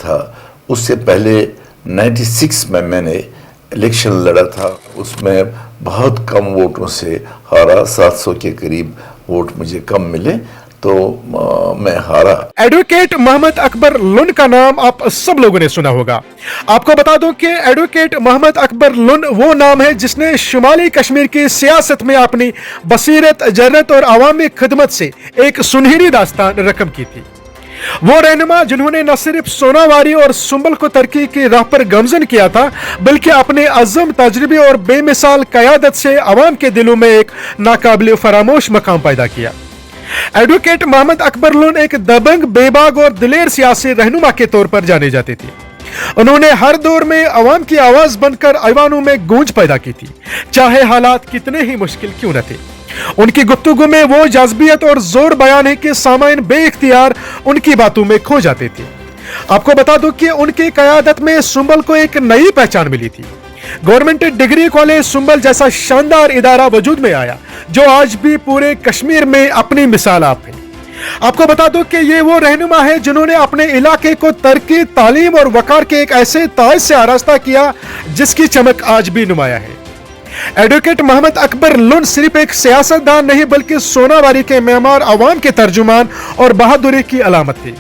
था। उससे पहले 96 में मैंने इलेक्शन लड़ा था, उसमें बहुत कम वोटों से हारा, 700 के करीब वोट मुझे कम मिले, तो मैं हारा। एडवोकेट मोहम्मद अकबर लुन का नाम आप सब लोगों ने सुना होगा। आपको बता दूं कि एडवोकेट मोहम्मद अकबर लुन वो नाम है जिसने शुमाली कश्मीर की सियासत में अपनी बसीरत, जरत और अवामी खिदमत से एक सुनहरी दास्तान रकम की थी। वो रहनुमा जिन्होंने न सिर्फ सोनावारी और सुंबल को तरक्की की राह पर गमजन किया था, बल्कि अपने अज़म, तजर्बे और बेमिसाल क़यादत से अवाम के दिलों में एक नाकाबिल फरामोश मकाम पैदा किया। एडवोकेट मोहम्मद अकबर लुन एक दबंग, बेबाक और दिलेर सियासी रहनुमा के तौर पर जाने जाते थे। उन्होंने हर दौर में अवाम की आवाज बनकर ऐवानों में गूंज पैदा की थी, चाहे हालात कितने ही मुश्किल क्यों न थे। उनकी गुफ्तगू में वो जज्बियत और जोर बयान है कि सामाइन बेइख्तियार उनकी बातों में खो जाते थे। आपको बता दूं कि उनकी क़यादत में सुंबल को एक नई पहचान मिली थी। गवर्नमेंट डिग्री कॉलेज सुंबल जैसा शानदार इदारा वजूद में आया जो आज भी पूरे कश्मीर में अपनी मिसाल आप है। आपको बता दूं कि ये वो रहनुमा है जिन्होंने अपने इलाके को तरक्की, तालीम और वकार के एक ऐसे ताज से आरास्ता किया जिसकी चमक आज भी नुमाया है। एडवोकेट मोहम्मद अकबर लुन सिर्फ एक सियासतदान नहीं बल्कि सोनावारी के मेमार, अवाम के तर्जुमान और बहादुरी की अलामत थी।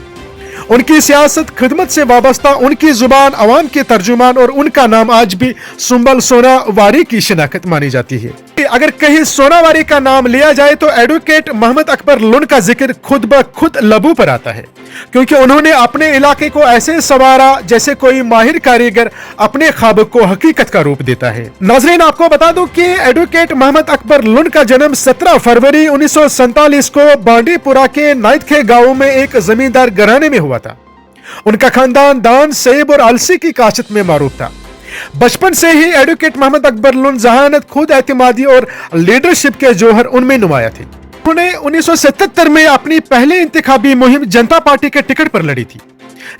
उनकी सियासत खिदमत से वाबस्ता, उनकी जुबान अवाम के तर्जुमान और उनका नाम आज भी सुंबल सोनावारी की शिनाख्त मानी जाती है। अगर कहीं सोनावारी का नाम लिया जाए तो एडवोकेट मोहम्मद अकबर लुन का जिक्र खुद ब खुद लबू पर आता है, क्योंकि उन्होंने अपने इलाके को ऐसे संवारा जैसे कोई माहिर कारीगर अपने ख्वाब को हकीकत का रूप देता है। नाज़रीन, आपको बता दूं कि एडवोकेट मोहम्मद अकबर लुन का जन्म 17 फरवरी 1947 को बांडीपुरा के नाइतखे गांव में एक जमींदार घराने में हुआ था। उनका खानदान दान, सेब और अलसी की काश्त में मारूफ था। बचपन से ही एडवोकेट मोहम्मद अकबर लुन जहानत, खुद एतमादी और लीडरशिप के जौहर उनमें नुमाया थे। उन्होंने 1977 में अपनी पहली इंतखाबी मुहिम जनता पार्टी के टिकट पर लड़ी थी,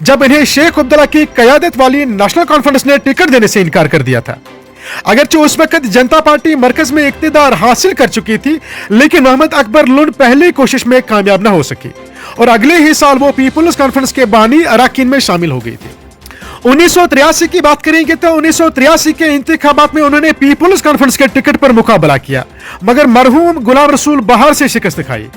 जब इन्हें शेख अब्दुल्ला की क़यादत वाली नेशनल कॉन्फ्रेंस ने टिकट देने से इनकार कर दिया था। अगरचे उस वक्त जनता पार्टी मरकज में इक्तिदार हासिल कर चुकी थी, लेकिन मोहम्मद अकबर लुन पहली कोशिश में कामयाब न हो सके और अगले ही साल वो पीपुल्स कॉन्फ्रेंस के बानी अरकान में शामिल हो गई थी। 1983 की बात करेंगे तो 1983 के इंतखाबात में उन्होंने पीपुल्स कॉन्फ्रेंस के टिकट पर मुकाबला किया, मगर मरहूम गुलाम रसूल बहार से शिकस्त खाई।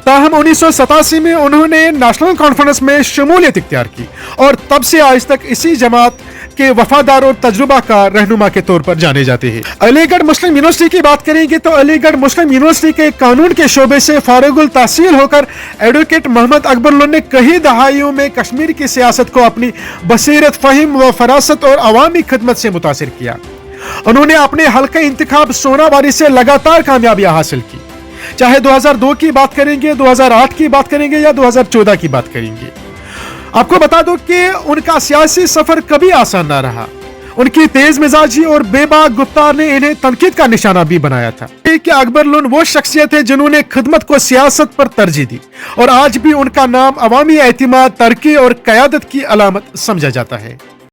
ताहम 1987 में उन्होंने नेशनल कॉन्फ्रेंस में शमूलियत इख्तियार की और तब से आज तक इसी जमात के वफादार और तजुर्बाकार रहनुमा के तौर पर जाने जाते हैं। अलीगढ़ मुस्लिम यूनिवर्सिटी की बात करेंगे तो अलीगढ़ मुस्लिम यूनिवर्सिटी के कानून के शोबे से फारिगुल तहसील होकर एडवोकेट मोहम्मद अकबर लुन ने कई दहाइयों में कश्मीर की सियासत को अपनी बसीरत, फहिम व फरासत और अवामी खिदमत से मुतासिर किया। उन्होंने अपने हल्का इंतखाब सोनावारी से लगातार कामयाबियां हासिल की, चाहे 2002 की बात करेंगे, 2008 की बात करेंगे या 2014 की बात करेंगे। आपको बता दो कि उनका सियासी सफर कभी आसान ना रहा। उनकी तेज मिजाजी और बेबाक गुफ्तार ने इन्हें तनकीद का निशाना भी बनाया था। कि अकबर लुन वो शख्सियत है जिन्होंने खिदमत को सियासत पर तरजीह दी और आज भी उनका नाम अवामी एतमाद, तरक्की और क़यादत की अलामत समझा जाता है।